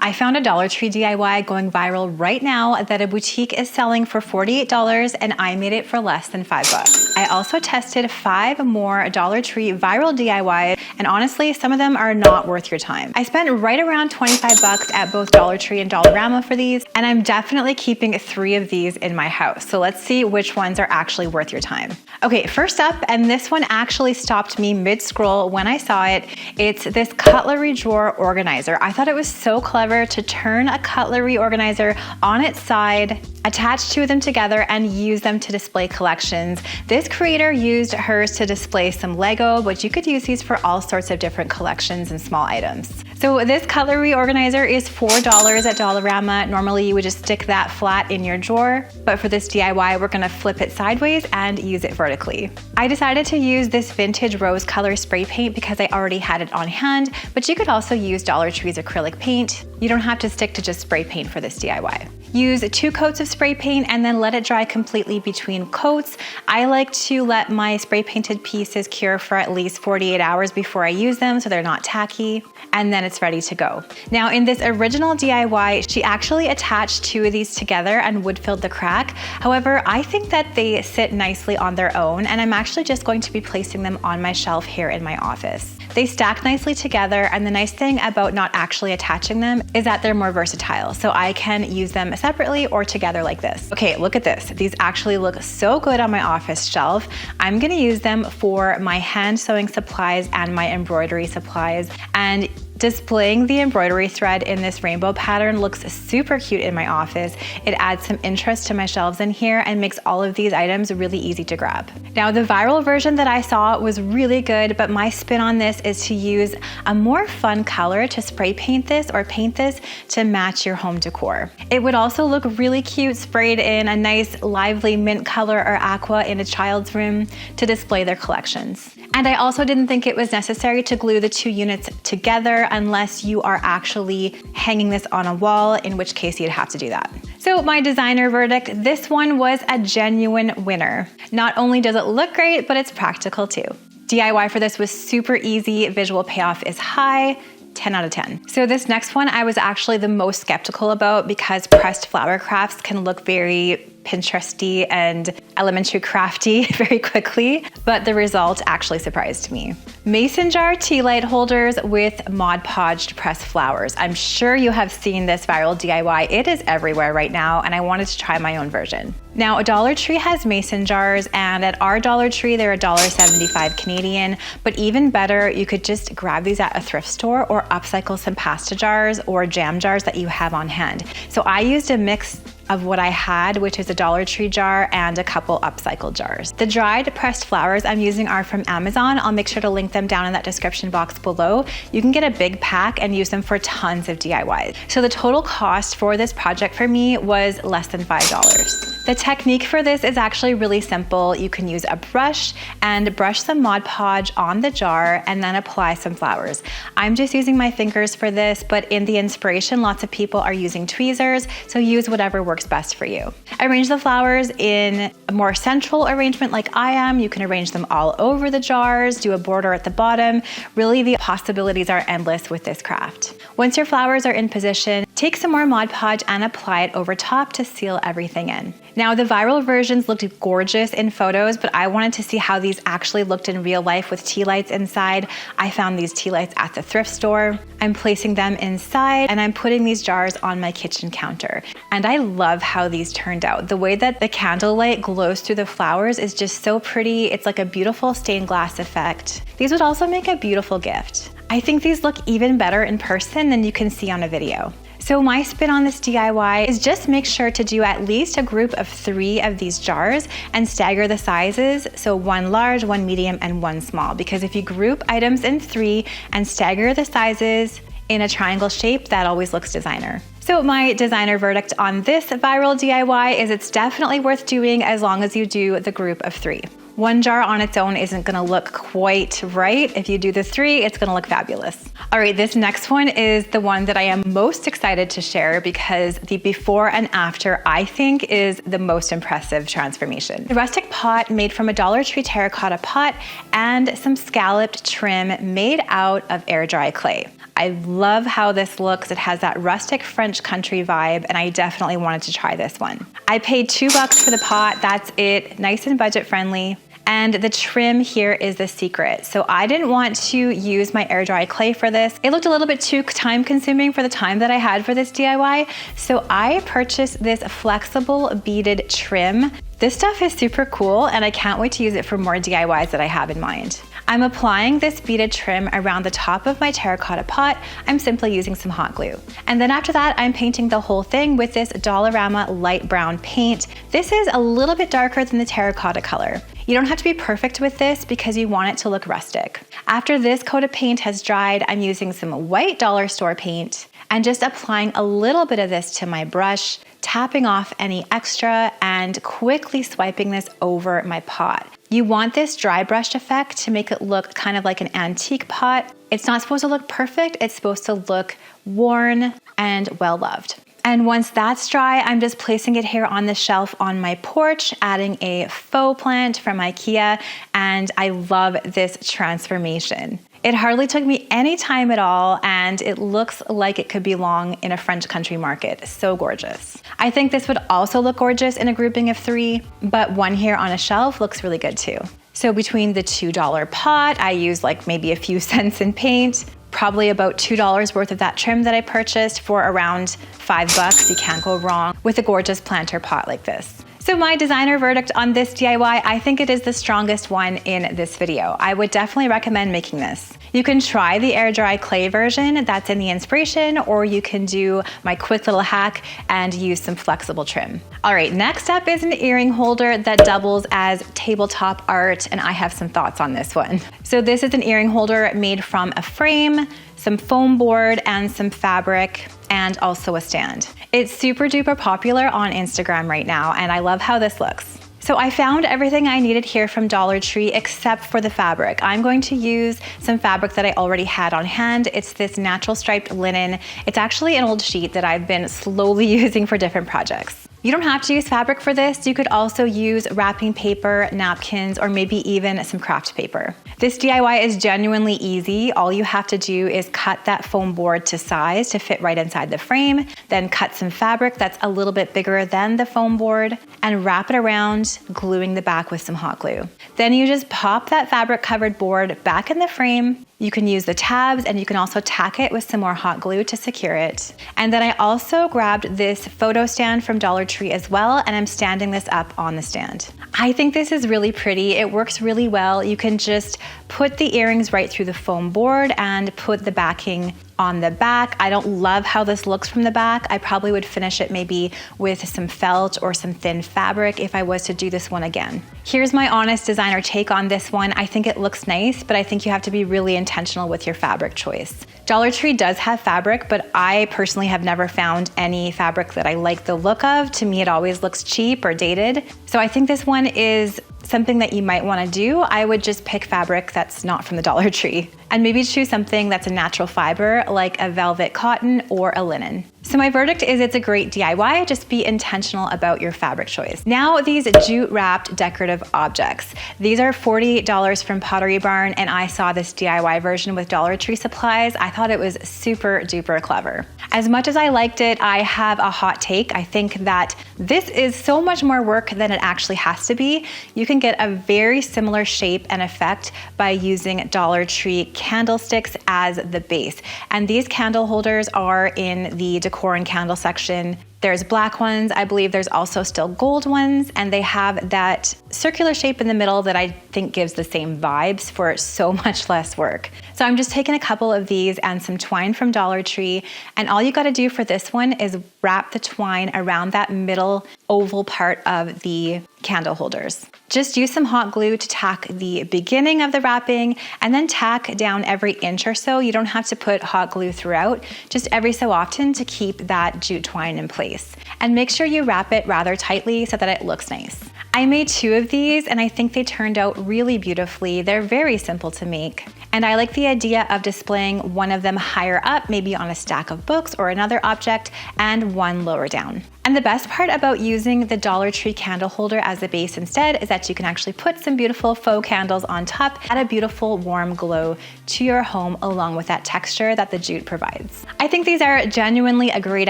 I found a Dollar Tree DIY going viral right now that a boutique is selling for $48 and I made it for less than $5. I also tested 5 more Dollar Tree viral DIYs and honestly, some of them are not worth your time. I spent right around $25 at both Dollar Tree and Dollarama for these, and I'm definitely keeping 3 of these in my house. So let's see which ones are actually worth your time. Okay, first up, and this one actually stopped me mid-scroll when I saw it, it's this cutlery drawer organizer. I thought it was so clever to turn a cutlery organizer on its side, attach 2 of them together, and use them to display collections. This creator used hers to display some Lego, but you could use these for all sorts of different collections and small items. So this cutlery organizer is $4 at Dollarama. Normally you would just stick that flat in your drawer, but for this DIY, we're gonna flip it sideways and use it vertically. I decided to use this vintage rose color spray paint because I already had it on hand, but you could also use Dollar Tree's acrylic paint. You don't have to stick to just spray paint for this DIY. Use 2 coats of spray paint and then let it dry completely between coats. I like to let my spray painted pieces cure for at least 48 hours before I use them so they're not tacky, and then it's ready to go. Now in this original DIY, she actually attached 2 of these together and wood filled the crack. However, I think that they sit nicely on their own, and I'm actually just going to be placing them on my shelf here in my office. They stack nicely together, and the nice thing about not actually attaching them is that they're more versatile, so I can use them separately or together like this. Okay, look at this. These actually look so good on my office shelf. I'm gonna use them for my hand sewing supplies and my embroidery supplies, and displaying the embroidery thread in this rainbow pattern looks super cute in my office. It adds some interest to my shelves in here and makes all of these items really easy to grab. Now the viral version that I saw was really good, but my spin on this is to use a more fun color to spray paint this or paint this to match your home decor. It would also look really cute sprayed in a nice lively mint color or aqua in a child's room to display their collections. And I also didn't think it was necessary to glue the 2 units together unless you are actually hanging this on a wall, in which case you'd have to do that. So my designer verdict, this one was a genuine winner. Not only does it look great, but it's practical too. DIY for this was super easy, visual payoff is high, 10 out of 10. So this next one I was actually the most skeptical about because pressed flower crafts can look very Pinteresty and elementary crafty very quickly, but the result actually surprised me. Mason jar tea light holders with Mod Podged pressed flowers. I'm sure you have seen this viral DIY. It is everywhere right now, and I wanted to try my own version. Now, Dollar Tree has mason jars, and at our Dollar Tree, they're $1.75 Canadian, but even better, you could just grab these at a thrift store or upcycle some pasta jars or jam jars that you have on hand. So I used a mix of what I had, which is a Dollar Tree jar and a couple upcycled jars. The dried pressed flowers I'm using are from Amazon. I'll make sure to link them down in that description box below. You can get a big pack and use them for tons of DIYs. So the total cost for this project for me was less than $5. The technique for this is actually really simple. You can use a brush and brush some Mod Podge on the jar and then apply some flowers. I'm just using my fingers for this, but in the inspiration, lots of people are using tweezers, so use whatever works best for you. Arrange the flowers in a more central arrangement like I am. You can arrange them all over the jars, do a border at the bottom. Really, the possibilities are endless with this craft. Once your flowers are in position, take some more Mod Podge and apply it over top to seal everything in. Now, the viral versions looked gorgeous in photos, but I wanted to see how these actually looked in real life with tea lights inside. I found these tea lights at the thrift store. I'm placing them inside and I'm putting these jars on my kitchen counter. And I love how these turned out. The way that the candlelight glows through the flowers is just so pretty. It's like a beautiful stained glass effect. These would also make a beautiful gift. I think these look even better in person than you can see on a video. So my spin on this DIY is just make sure to do at least a group of 3 of these jars and stagger the sizes. So 1 large, 1 medium, and 1 small. Because if you group items in 3 and stagger the sizes in a triangle shape, that always looks designer. So my designer verdict on this viral DIY is it's definitely worth doing as long as you do the group of 3. 1 jar on its own isn't gonna look quite right. If you do the 3, it's gonna look fabulous. All right, this next one is the one that I am most excited to share because the before and after, I think, is the most impressive transformation. The rustic pot made from a Dollar Tree terracotta pot and some scalloped trim made out of air dry clay. I love how this looks. It has that rustic French country vibe, and I definitely wanted to try this one. I paid $2 for the pot. That's it, nice and budget friendly. And the trim here is the secret. So I didn't want to use my air dry clay for this. It looked a little bit too time consuming for the time that I had for this DIY. So I purchased this flexible beaded trim. This stuff is super cool and I can't wait to use it for more DIYs that I have in mind. I'm applying this beaded trim around the top of my terracotta pot. I'm simply using some hot glue. And then after that, I'm painting the whole thing with this Dollarama light brown paint. This is a little bit darker than the terracotta color. You don't have to be perfect with this because you want it to look rustic. After this coat of paint has dried, I'm using some white dollar store paint and just applying a little bit of this to my brush, tapping off any extra and quickly swiping this over my pot. You want this dry brushed effect to make it look kind of like an antique pot. It's not supposed to look perfect, it's supposed to look worn and well loved. And once that's dry, I'm just placing it here on the shelf on my porch, adding a faux plant from IKEA, and I love this transformation. It hardly took me any time at all, and it looks like it could belong in a French country market. So gorgeous. I think this would also look gorgeous in a grouping of 3, but one here on a shelf looks really good too. So between the $2 pot, I used like maybe a few cents in paint, probably about $2 worth of that trim that I purchased for around $5. You can't go wrong with a gorgeous planter pot like this. So my designer verdict on this DIY, I think it is the strongest one in this video. I would definitely recommend making this. You can try the air dry clay version that's in the inspiration, or you can do my quick little hack and use some flexible trim. All right, next up is an earring holder that doubles as tabletop art, and I have some thoughts on this one. So this is an earring holder made from a frame, some foam board, and some fabric, and also a stand. It's super duper popular on Instagram right now, and I love how this looks. So I found everything I needed here from Dollar Tree except for the fabric. I'm going to use some fabric that I already had on hand. It's this natural striped linen. It's actually an old sheet that I've been slowly using for different projects. You don't have to use fabric for this. You could also use wrapping paper, napkins, or maybe even some craft paper. This DIY is genuinely easy. All you have to do is cut that foam board to size to fit right inside the frame, then cut some fabric that's a little bit bigger than the foam board and wrap it around, gluing the back with some hot glue. Then you just pop that fabric covered board back in the frame. You can use the tabs and you can also tack it with some more hot glue to secure it. And then I also grabbed this photo stand from Dollar Tree as well, and I'm standing this up on the stand. I think this is really pretty. It works really well. You can just put the earrings right through the foam board and put the backing on the back. I don't love how this looks from the back. I probably would finish it maybe with some felt or some thin fabric if I was to do this one again. Here's my honest designer take on this one. I think it looks nice, but I think you have to be really intentional with your fabric choice. Dollar Tree does have fabric, but I personally have never found any fabric that I like the look of. To me, it always looks cheap or dated. So I think this one is something that you might want to do. I would just pick fabric that's not from the Dollar Tree and maybe choose something that's a natural fiber like a velvet cotton or a linen. So my verdict is it's a great DIY, just be intentional about your fabric choice. Now these jute wrapped decorative objects. These are $48 from Pottery Barn, and I saw this DIY version with Dollar Tree supplies. I thought it was super duper clever. As much as I liked it, I have a hot take. I think that this is so much more work than it actually has to be. You can get a very similar shape and effect by using Dollar Tree candlesticks as the base. And these candle holders are in the decor and candle section. There's black ones, I believe there's also still gold ones, and they have that circular shape in the middle that I think gives the same vibes for so much less work. So I'm just taking a couple of these and some twine from Dollar Tree, and all you gotta do for this one is wrap the twine around that middle oval part of the candle holders. Just use some hot glue to tack the beginning of the wrapping and then tack down every inch or so. You don't have to put hot glue throughout, just every so often to keep that jute twine in place. And make sure you wrap it rather tightly so that it looks nice. I made 2 of these and I think they turned out really beautifully. They're very simple to make. And I like the idea of displaying one of them higher up, maybe on a stack of books or another object, and one lower down. And the best part about using the Dollar Tree candle holder as the base instead is that you can actually put some beautiful faux candles on top, add a beautiful warm glow to your home along with that texture that the jute provides. I think these are genuinely a great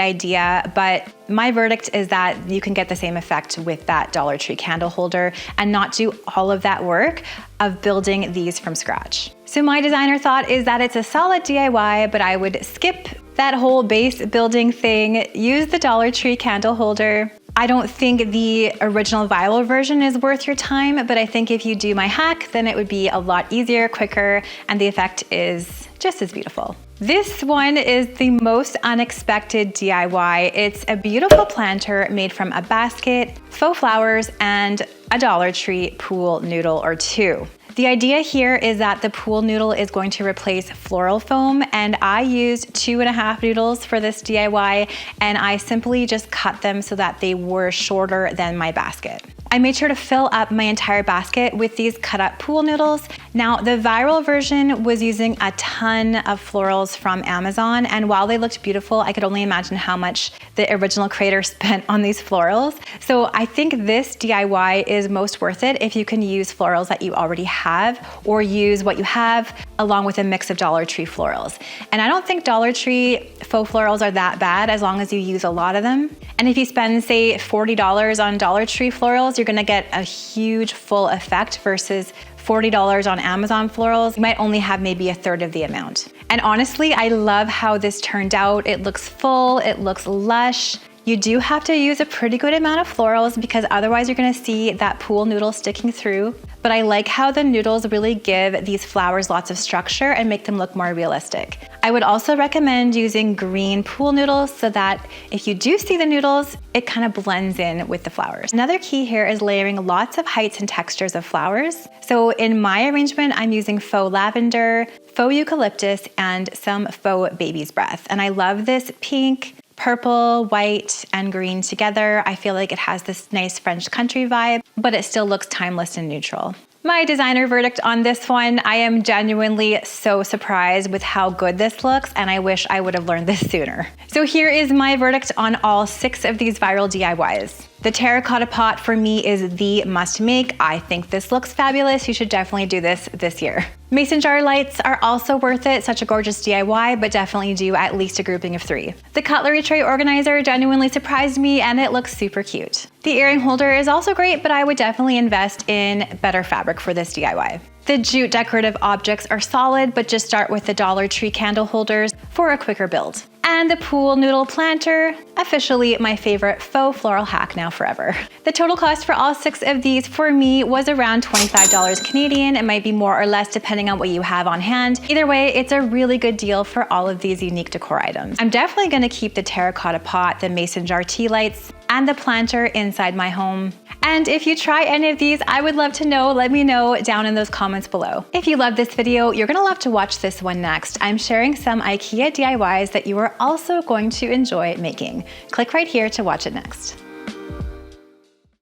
idea, but my verdict is that you can get the same effect with that Dollar Tree candle holder and not do all of that work of building these from scratch. So my designer thought is that it's a solid DIY, but I would skip that whole base building thing, use the Dollar Tree candle holder. I don't think the original viral version is worth your time, but I think if you do my hack, then it would be a lot easier, quicker, and the effect is just as beautiful. This one is the most unexpected DIY. It's a beautiful planter made from a basket, faux flowers, and a Dollar Tree pool noodle or two. The idea here is that the pool noodle is going to replace floral foam, and I used 2.5 noodles for this DIY, and I simply just cut them so that they were shorter than my basket. I made sure to fill up my entire basket with these cut up pool noodles. Now, the viral version was using a ton of florals from Amazon, and while they looked beautiful, I could only imagine how much the original creator spent on these florals. So I think this DIY is most worth it if you can use florals that you already have, or use what you have along with a mix of Dollar Tree florals. And I don't think Dollar Tree faux florals are that bad as long as you use a lot of them. And if you spend, say, $40 on Dollar Tree florals, you're gonna get a huge full effect versus $40 on Amazon florals. You might only have maybe a third of the amount. And honestly, I love how this turned out. It looks full, it looks lush. You do have to use a pretty good amount of florals because otherwise you're gonna see that pool noodle sticking through. But I like how the noodles really give these flowers lots of structure and make them look more realistic. I would also recommend using green pool noodles so that if you do see the noodles, it kind of blends in with the flowers. Another key here is layering lots of heights and textures of flowers. So in my arrangement, I'm using faux lavender, faux eucalyptus, and some faux baby's breath. And I love this pink, purple, white, and green together. I feel like it has this nice French country vibe, but it still looks timeless and neutral. My designer verdict on this one, I am genuinely so surprised with how good this looks, and I wish I would have learned this sooner. So here is my verdict on all 6 of these viral DIYs. The terracotta pot for me is the must make. I think this looks fabulous. You should definitely do this year. Mason jar lights are also worth it. Such a gorgeous DIY, but definitely do at least a grouping of 3. The cutlery tray organizer genuinely surprised me and it looks super cute. The earring holder is also great, but I would definitely invest in better fabric for this DIY. The jute decorative objects are solid, but just start with the Dollar Tree candle holders for a quicker build. And the pool noodle planter, officially my favorite faux floral hack now forever. The total cost for all 6 of these for me was around $25 Canadian. It might be more or less depending on what you have on hand. Either way, it's a really good deal for all of these unique decor items. I'm definitely gonna keep the terracotta pot, the mason jar tea lights, and the planter inside my home. And if you try any of these, I would love to know. Let me know down in those comments below. If you love this video, you're gonna love to watch this one next. I'm sharing some IKEA DIYs that you are also going to enjoy making. Click right here to watch it next.